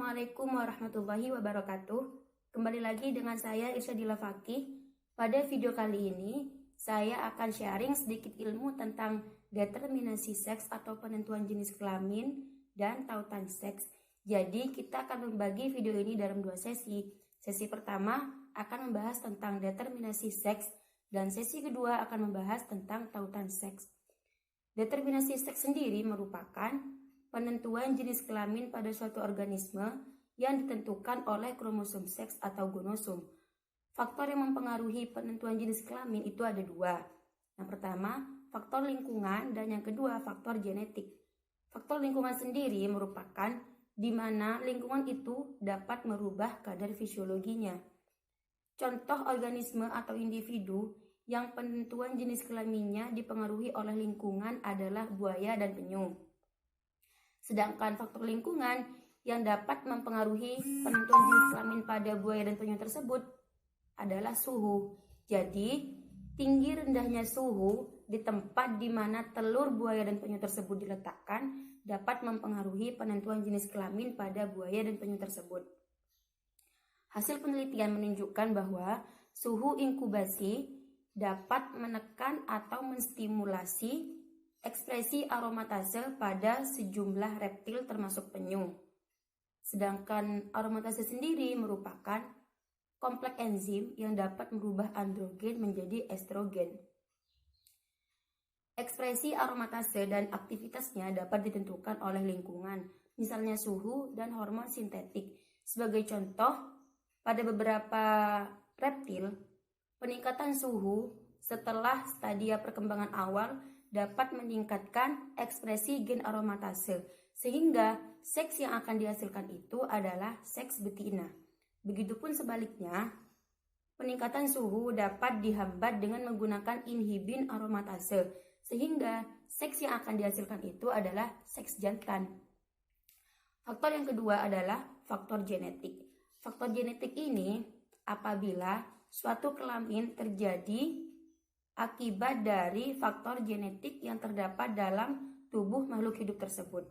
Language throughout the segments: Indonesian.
Assalamualaikum warahmatullahi wabarakatuh. Kembali lagi dengan saya Irsyadillah Fakih. Pada video kali ini, saya akan sharing sedikit ilmu tentang determinasi seks atau penentuan jenis kelamin dan tautan seks. Jadi kita akan membagi video ini dalam dua sesi. Sesi pertama akan membahas tentang determinasi seks dan sesi kedua akan membahas tentang tautan seks. Determinasi seks sendiri merupakan penentuan jenis kelamin pada suatu organisme yang ditentukan oleh kromosom seks atau gonosom. Faktor yang mempengaruhi penentuan jenis kelamin itu ada dua. Yang pertama, faktor lingkungan, dan yang kedua, faktor genetik. Faktor lingkungan sendiri merupakan di mana lingkungan itu dapat merubah kadar fisiologinya. Contoh organisme atau individu yang penentuan jenis kelaminnya dipengaruhi oleh lingkungan adalah buaya dan penyu. Sedangkan faktor lingkungan yang dapat mempengaruhi penentuan jenis kelamin pada buaya dan penyu tersebut adalah suhu. Jadi, tinggi rendahnya suhu di tempat di mana telur buaya dan penyu tersebut diletakkan dapat mempengaruhi penentuan jenis kelamin pada buaya dan penyu tersebut. Hasil penelitian menunjukkan bahwa suhu inkubasi dapat menekan atau menstimulasi ekspresi aromatase pada sejumlah reptil termasuk penyu. Sedangkan aromatase sendiri merupakan kompleks enzim yang dapat merubah androgen menjadi estrogen. Ekspresi aromatase dan aktivitasnya dapat ditentukan oleh lingkungan, misalnya suhu dan hormon sintetik. Sebagai contoh, pada beberapa reptil, peningkatan suhu setelah stadia perkembangan awal dapat meningkatkan ekspresi gen aromatase, sehingga seks yang akan dihasilkan itu adalah seks betina. Begitupun sebaliknya, peningkatan suhu dapat dihambat dengan menggunakan inhibin aromatase, sehingga seks yang akan dihasilkan itu adalah seks jantan. Faktor yang kedua adalah faktor genetik. Faktor genetik ini apabila suatu kelamin terjadi akibat dari faktor genetik yang terdapat dalam tubuh makhluk hidup tersebut.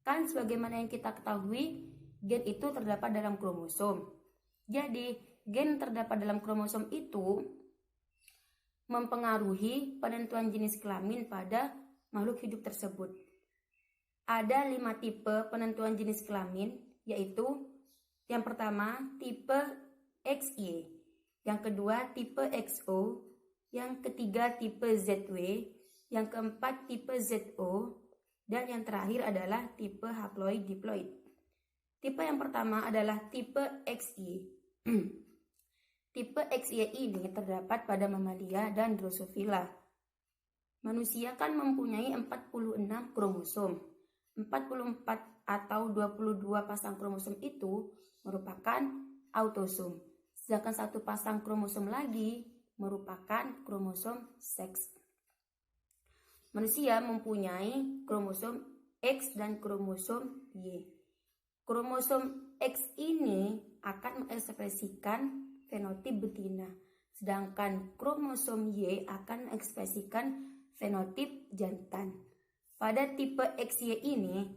Kan sebagaimana yang kita ketahui, gen itu terdapat dalam kromosom. Jadi, gen terdapat dalam kromosom itu mempengaruhi penentuan jenis kelamin pada makhluk hidup tersebut. Ada 5 tipe penentuan jenis kelamin, yaitu yang pertama tipe XY, yang kedua tipe XO, yang ketiga tipe ZW, yang keempat tipe ZO, dan yang terakhir adalah tipe haploid diploid. Tipe yang pertama adalah tipe XY. Tipe XY ini terdapat pada mamalia dan Drosophila. Manusia kan mempunyai 46 kromosom. 44 atau 22 pasang kromosom itu merupakan autosom. Sedangkan satu pasang kromosom lagi merupakan kromosom seks. Manusia mempunyai kromosom X dan kromosom Y. Kromosom X ini akan mengekspresikan fenotip betina, sedangkan kromosom Y akan mengekspresikan fenotip jantan. Pada tipe XY ini,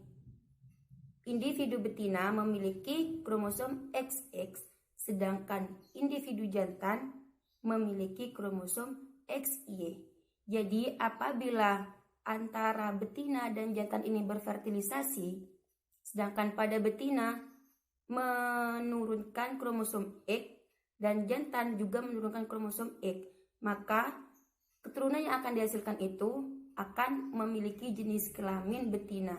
individu betina memiliki kromosom XX, sedangkan individu jantan memiliki kromosom XY. Jadi apabila antara betina dan jantan ini berfertilisasi, sedangkan pada betina menurunkan kromosom X dan jantan juga menurunkan kromosom X, maka keturunan yang akan dihasilkan itu akan memiliki jenis kelamin betina.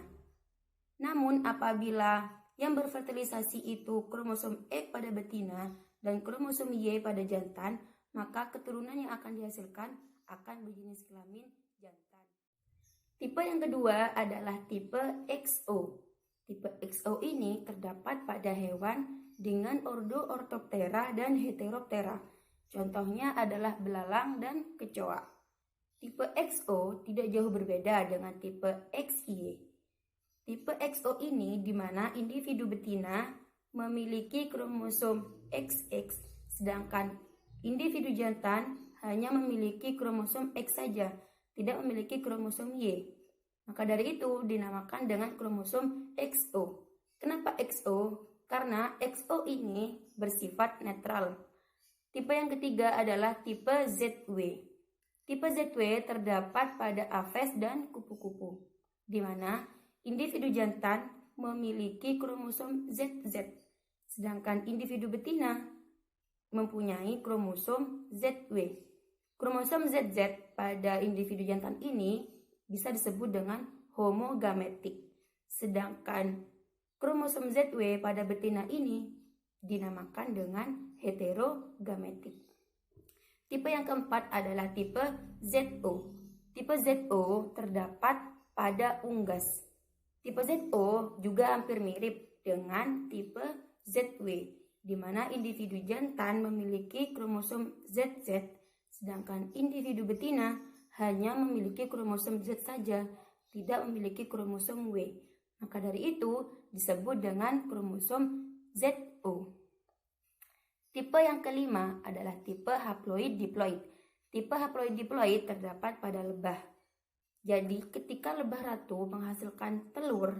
Namun apabila yang berfertilisasi itu kromosom X pada betina dan kromosom Y pada jantan, maka keturunan yang akan dihasilkan akan berjenis kelamin jantan. Tipe yang kedua adalah tipe XO. Tipe XO ini terdapat pada hewan dengan ordo Orthoptera dan Heteroptera. Contohnya adalah belalang dan kecoa. Tipe XO tidak jauh berbeda dengan tipe XY. Tipe XO ini di mana individu betina memiliki kromosom XX, sedangkan individu jantan hanya memiliki kromosom X saja, tidak memiliki kromosom Y. Maka dari itu dinamakan dengan kromosom XO. Kenapa XO? Karena XO ini bersifat netral. Tipe yang ketiga adalah tipe ZW. Tipe ZW terdapat pada Aves dan kupu-kupu, di mana individu jantan memiliki kromosom ZZ, sedangkan individu betina mempunyai kromosom ZW. Kromosom ZZ pada individu jantan ini bisa disebut dengan homogametik, sedangkan kromosom ZW pada betina ini dinamakan dengan heterogametik. Tipe yang keempat adalah tipe ZO. Tipe ZO terdapat pada unggas. Tipe ZO juga hampir mirip dengan tipe ZW, di mana individu jantan memiliki kromosom ZZ, sedangkan individu betina hanya memiliki kromosom Z saja, tidak memiliki kromosom W. Maka dari itu disebut dengan kromosom ZO. Tipe yang kelima adalah tipe haploid diploid. Tipe haploid diploid terdapat pada lebah. Jadi ketika lebah ratu menghasilkan telur,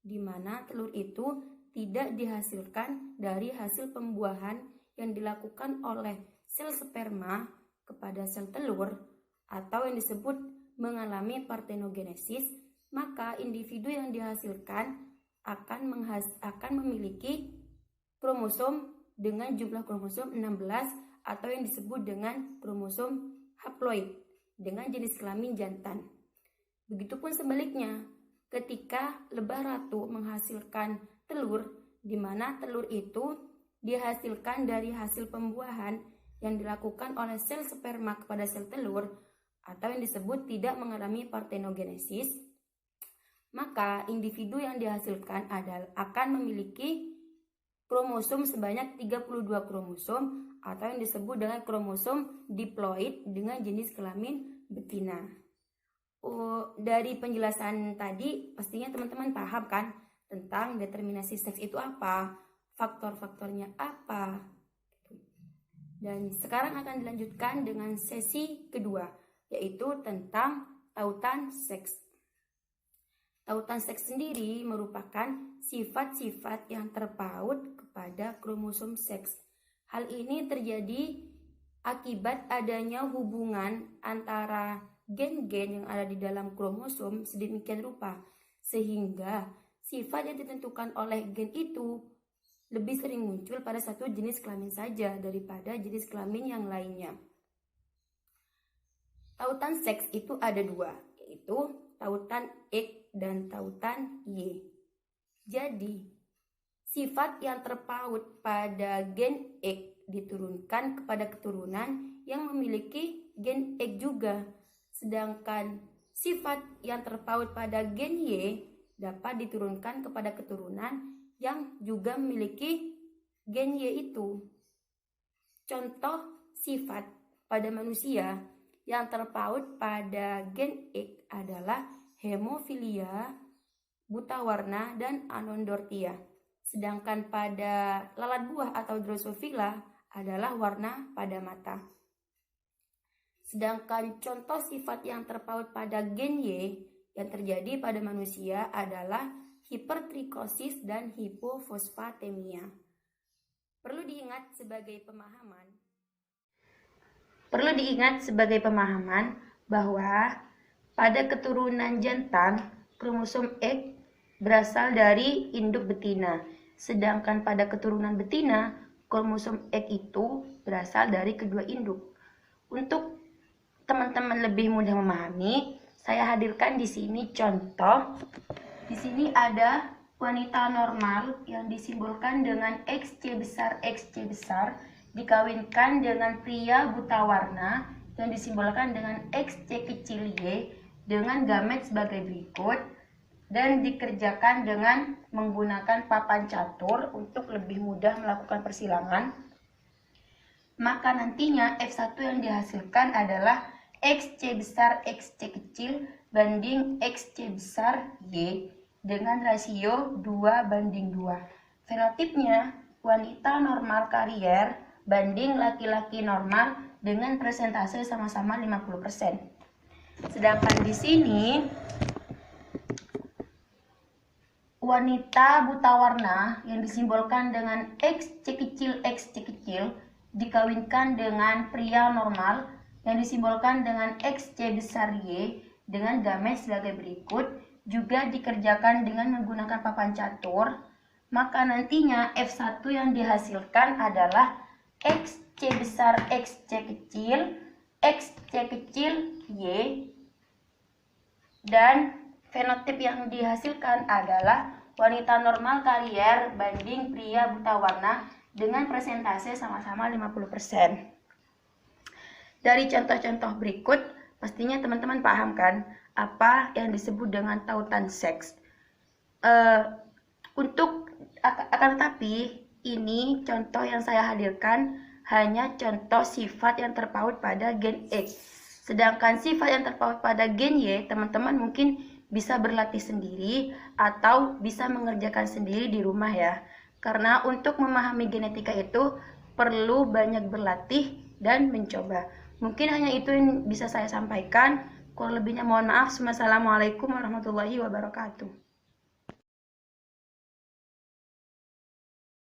di mana telur itu tidak dihasilkan dari hasil pembuahan yang dilakukan oleh sel sperma kepada sel telur, atau yang disebut mengalami partenogenesis, maka individu yang dihasilkan akan memiliki kromosom dengan jumlah kromosom 16 atau yang disebut dengan kromosom haploid dengan jenis kelamin jantan. Begitupun sebaliknya, ketika lebah ratu menghasilkan telur, di mana telur itu dihasilkan dari hasil pembuahan yang dilakukan oleh sel sperma kepada sel telur atau yang disebut tidak mengalami partenogenesis, maka individu yang dihasilkan akan memiliki kromosom sebanyak 32 kromosom atau yang disebut dengan kromosom diploid dengan jenis kelamin betina. Dari penjelasan tadi pastinya teman-teman paham kan tentang determinasi seks itu apa, faktor-faktornya apa. Dan sekarang akan dilanjutkan dengan sesi kedua, yaitu tentang tautan seks. Tautan seks sendiri merupakan sifat-sifat yang terpaut kepada kromosom seks. Hal ini terjadi akibat adanya hubungan antara gen-gen yang ada di dalam kromosom sedemikian rupa, sehingga sifat yang ditentukan oleh gen itu lebih sering muncul pada satu jenis kelamin saja daripada jenis kelamin yang lainnya. Tautan seks itu ada dua, yaitu tautan X dan tautan Y. Jadi, sifat yang terpaut pada gen X diturunkan kepada keturunan yang memiliki gen X juga. Sedangkan sifat yang terpaut pada gen Y dapat diturunkan kepada keturunan yang juga memiliki gen Y itu. Contoh sifat pada manusia yang terpaut pada gen X adalah hemofilia, buta warna, dan anondortia. Sedangkan pada lalat buah atau Drosophila adalah warna pada mata. Sedangkan contoh sifat yang terpaut pada gen Y yang terjadi pada manusia adalah hipertrikosis dan hipofosfatemia. Perlu diingat sebagai pemahaman bahwa pada keturunan jantan, kromosom X berasal dari induk betina, sedangkan pada keturunan betina, kromosom X itu berasal dari kedua induk. Untuk teman-teman lebih mudah memahami, saya hadirkan di sini contoh. Di sini ada wanita normal yang disimbolkan dengan XC besar dikawinkan dengan pria buta warna yang disimbolkan dengan XC kecil Y dengan gamet sebagai berikut, dan dikerjakan dengan menggunakan papan catur untuk lebih mudah melakukan persilangan. Maka nantinya F1 yang dihasilkan adalah XC besar XC kecil banding XC besar Y dengan rasio 2:2. Fenotipnya wanita normal karier banding laki-laki normal dengan persentase sama-sama 50%. Sedangkan di sini wanita buta warna yang disimbolkan dengan XC kecil dikawinkan dengan pria normal yang disimbolkan dengan XC besar Y dengan gamet sebagai berikut, juga dikerjakan dengan menggunakan papan catur, maka nantinya F1 yang dihasilkan adalah XC besar XC kecil Y, dan fenotip yang dihasilkan adalah wanita normal karier banding pria buta warna dengan persentase sama-sama 50%. Dari contoh-contoh berikut, pastinya teman-teman paham kan apa yang disebut dengan tautan seks. Akan tetapi ini contoh yang saya hadirkan hanya contoh sifat yang terpaut pada gen X. Sedangkan sifat yang terpaut pada gen Y, teman-teman mungkin bisa berlatih sendiri atau bisa mengerjakan sendiri di rumah ya. Karena untuk memahami genetika itu perlu banyak berlatih dan mencoba. Mungkin hanya itu yang bisa saya sampaikan. Kurang lebihnya mohon maaf. Wassalamualaikum warahmatullahi wabarakatuh.